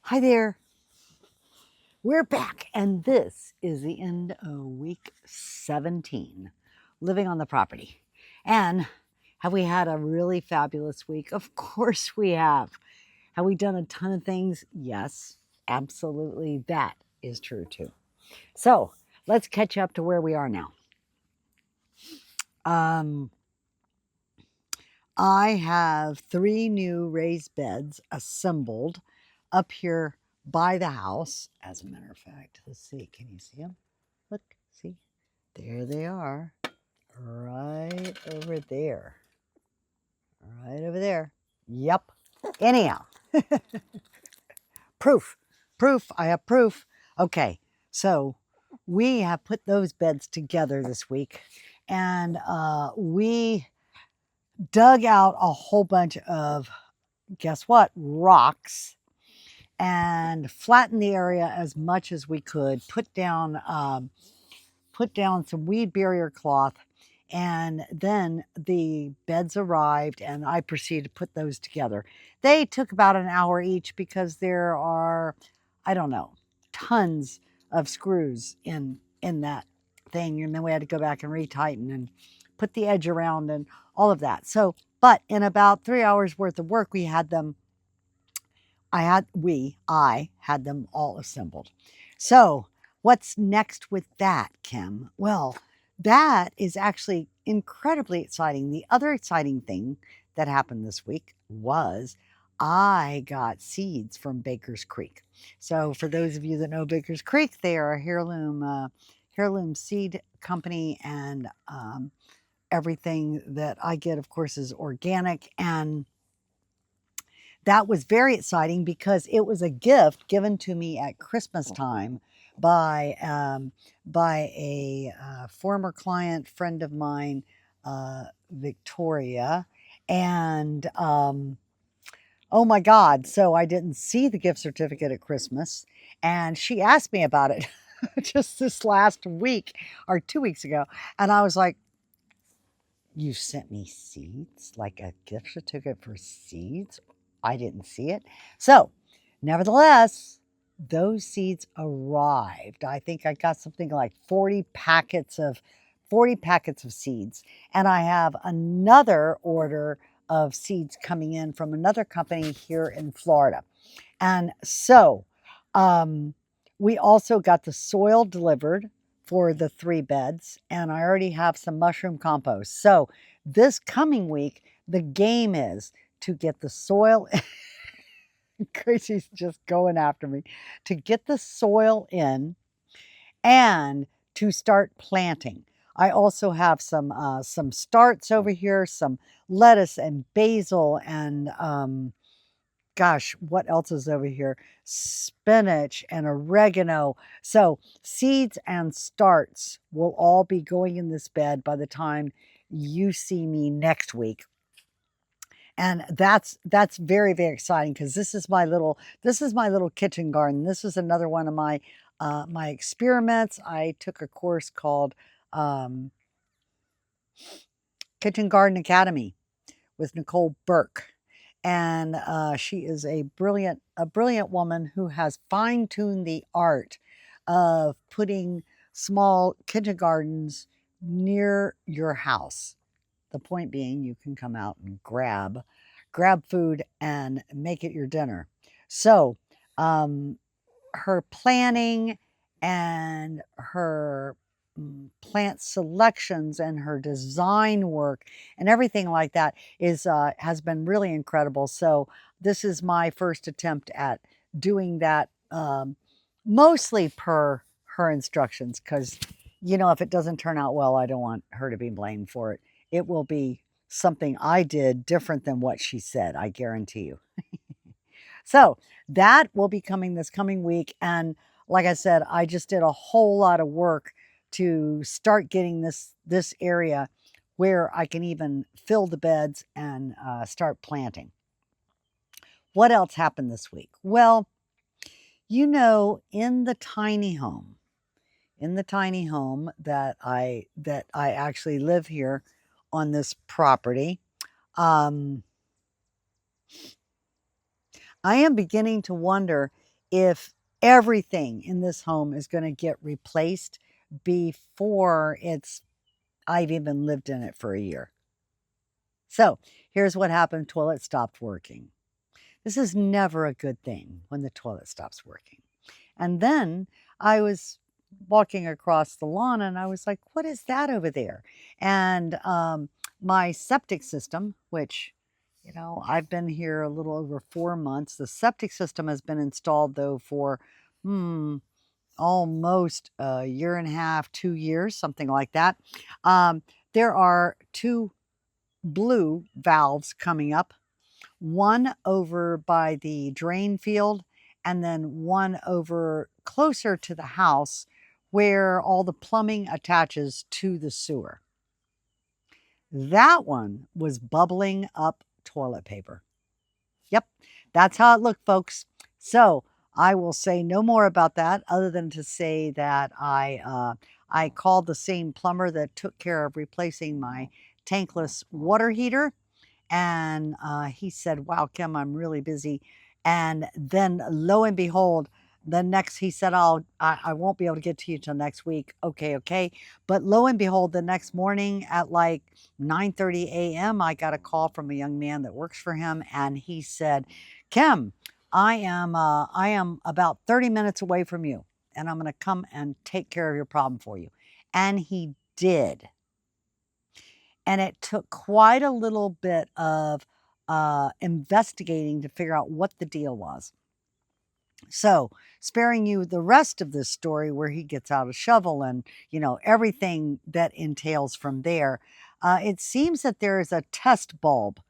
Hi there. We're back, and this is the end of week 17, living on the property. And have we had a really fabulous week? Of course we have. Have we done a ton of things? Yes, absolutely. That is true too. So let's catch up to where we are now. Um, I have 3 new raised beds assembled up here by the house. As a matter of fact, let's see. Can you see them? Look, see, there they are, right over there. Right over there. Yep. Anyhow, proof. I have proof. Okay, so we have put those beds together this week, and we dug out a whole bunch of, guess what, rocks, and flattened the area as much as we could. Put down some weed barrier cloth, and then the beds arrived and I proceeded to put those together. They took about an hour each because there are, I don't know, tons of screws in that thing, and then we had to go back and retighten and put the edge around and all of that. So, but in about 3 hours worth of work, I had them all assembled. So, what's next with that, Kim? Well, that is actually incredibly exciting. The other exciting thing that happened this week was I got seeds from Baker's Creek. So, for those of you that know Baker's Creek, they are a heirloom seed company, and everything that I get, of course, is organic. And that was very exciting because it was a gift given to me at Christmas time by a former client friend of mine, Victoria, and oh my God! So I didn't see the gift certificate at Christmas, and she asked me about it just this last week or 2 weeks ago, and I was like, "You sent me seeds, like a gift certificate for seeds? I didn't see it." So, nevertheless, those seeds arrived. I think I got something like 40 packets of seeds, and I have another order of seeds coming in from another company here in Florida. And so, um, we also got the soil delivered for the 3 beds, and I already have some mushroom compost. So, this coming week, the game is to get the soil Gracie's just going after me, to get the soil in and to start planting. I also have some starts over here, some lettuce and basil, and gosh, what else is over here? Spinach and oregano. So seeds and starts will all be going in this bed by the time you see me next week. And that's very, very exciting because this is my little kitchen garden. This is another one of my experiments. I took a course called Kitchen Garden Academy with Nicole Burke. And she is a brilliant woman who has fine-tuned the art of putting small kitchen gardens near your house. The point being, you can come out and grab food and make it your dinner. So, her planning and her plant selections and her design work and everything like that has been really incredible. So this is my first attempt at doing that, mostly per her instructions, because if it doesn't turn out well, I don't want her to be blamed for it. It will be something I did different than what she said, I guarantee you. So that will be coming this coming week. And like I said, I just did a whole lot of work to start getting this area where I can even fill the beds and start planting. What else happened this week? Well, in the tiny home that I actually live here on this property, um, I am beginning to wonder if everything in this home is going to get replaced before I've even lived in it for a year. So here's what happened. Toilet stopped working. This is never a good thing when the toilet stops working. And then I was walking across the lawn and I was like, what is that over there? And my septic system, which, I've been here a little over 4 months. The septic system has been installed though for almost a year and a half, 2 years, something like that. There are two blue valves coming up, one over by the drain field and then one over closer to the house where all the plumbing attaches to the sewer. That one was bubbling up toilet paper. Yep, that's how it looked, folks. So I will say no more about that other than to say that I called the same plumber that took care of replacing my tankless water heater, and he said, wow, Kim, I'm really busy. And then lo and behold, the next, he said, I won't be able to get to you till next week. Okay, okay. But lo and behold, the next morning at like 9:30 a.m., I got a call from a young man that works for him. And he said, Kim, I am about 30 minutes away from you, and I'm going to come and take care of your problem for you. And he did. And it took quite a little bit of investigating to figure out what the deal was. So, sparing you the rest of this story where he gets out a shovel and, everything that entails from there, it seems that there is a test bulb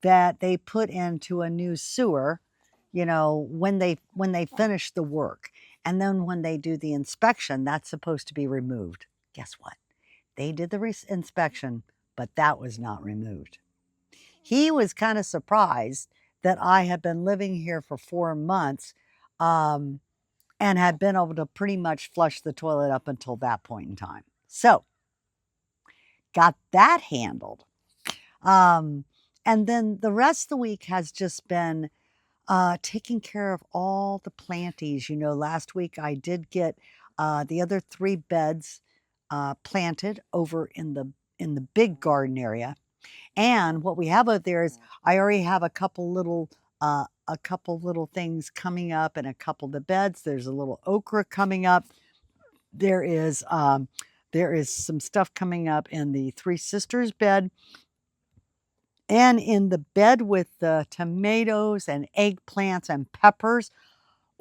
that they put into a new sewer, when they finish the work. And then when they do the inspection, that's supposed to be removed. Guess what? They did the inspection, but that was not removed. He was kind of surprised that I had been living here for 4 months, um, and had been able to pretty much flush the toilet up until that point in time. So, got that handled. Um, and then the rest of the week has just been taking care of all the planties. Last week I did get the other 3 beds planted over in the big garden area. And what we have out there is I already have a couple little things coming up in a couple of the beds. There's a little okra coming up. There is some stuff coming up in the Three Sisters bed, and in the bed with the tomatoes and eggplants and peppers.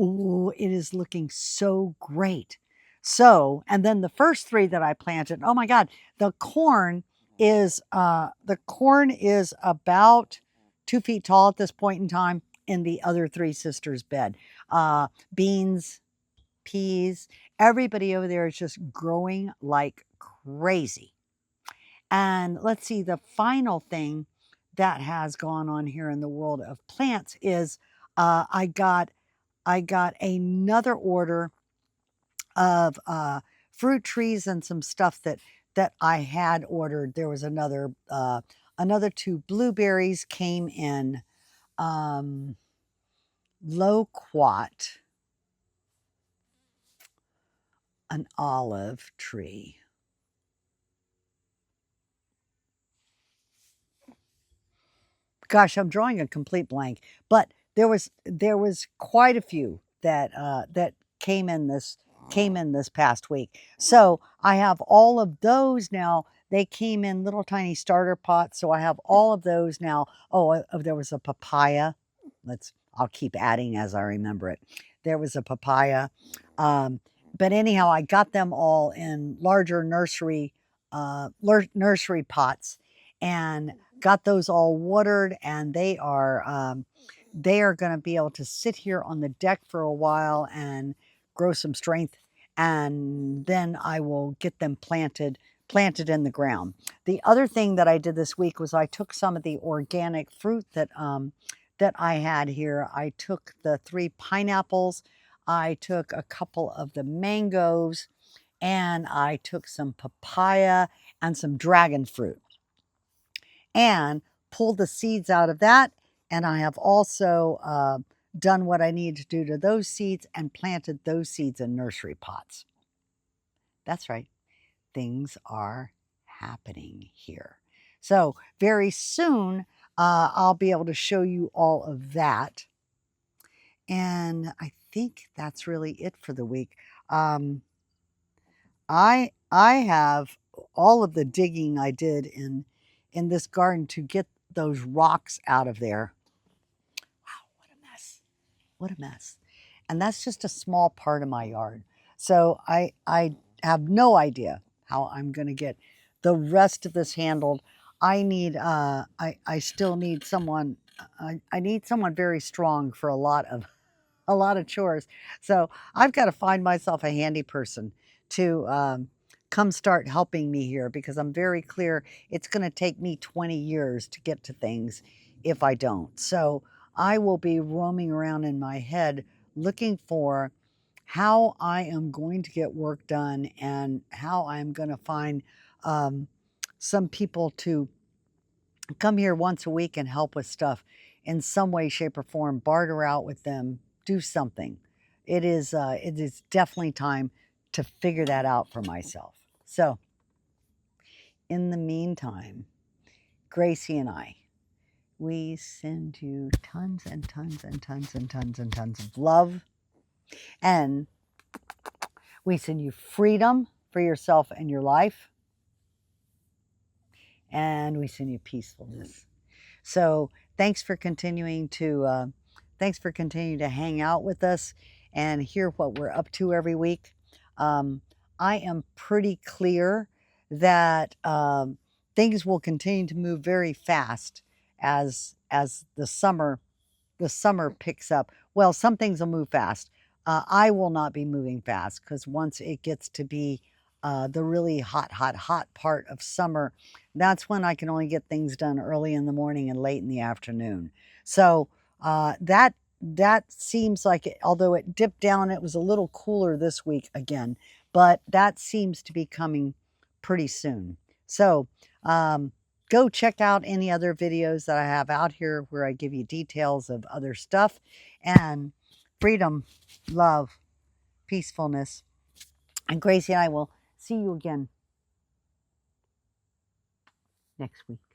Ooh, it is looking so great. So, and then the first 3 that I planted, oh my God, the corn is about 2 feet tall at this point in time in the other 3 sisters' bed. Beans, peas, everybody over there is just growing like crazy. And let's see, the final thing that has gone on here in the world of plants is I got another order of fruit trees and some stuff that I had ordered. There was another 2 blueberries came in, loquat, an olive tree. Gosh, I'm drawing a complete blank, but there was quite a few that came in this past week. So I have all of those now. They came in little tiny starter pots, so I have all of those now. Oh, there was a papaya. I'll keep adding as I remember it. There was a papaya, but anyhow, I got them all in larger nursery pots, and got those all watered, and they are going to be able to sit here on the deck for a while and grow some strength, and then I will get them planted in the ground. The other thing that I did this week was I took some of the organic fruit that I had here. I took the 3 pineapples, I took a couple of the mangoes, and I took some papaya and some dragon fruit, and pulled the seeds out of that. And I have also done what I need to do to those seeds and planted those seeds in nursery pots. That's right. Things are happening here. So very soon, I'll be able to show you all of that. And I think that's really it for the week. I have all of the digging I did in this garden to get those rocks out of there. Wow, what a mess. What a mess. And that's just a small part of my yard. So I have no idea how I'm going to get the rest of this handled. I still need someone I need someone very strong for a lot of chores. So I've got to find myself a handy person to come start helping me here, because I'm very clear it's going to take me 20 years to get to things if I don't. So I will be roaming around in my head looking for how I am going to get work done and how I'm going to find um, some people to come here once a week and help with stuff in some way, shape, or form, barter out with them, do something. It is definitely time to figure that out for myself. So, in the meantime, Gracie and I, we send you tons and tons and tons and tons and tons of love, and we send you freedom for yourself and your life, and we send you peacefulness. So thanks for continuing to hang out with us and hear what we're up to every week. I am pretty clear that things will continue to move very fast as the summer picks up. Well, some things will move fast. I will not be moving fast, because once it gets to be the really hot part of summer, that's when I can only get things done early in the morning and late in the afternoon. So that seems like it, although it dipped down, it was a little cooler this week again, but that seems to be coming pretty soon. So go check out any other videos that I have out here where I give you details of other stuff, and freedom, love, peacefulness. And Gracie and I will see you again next week.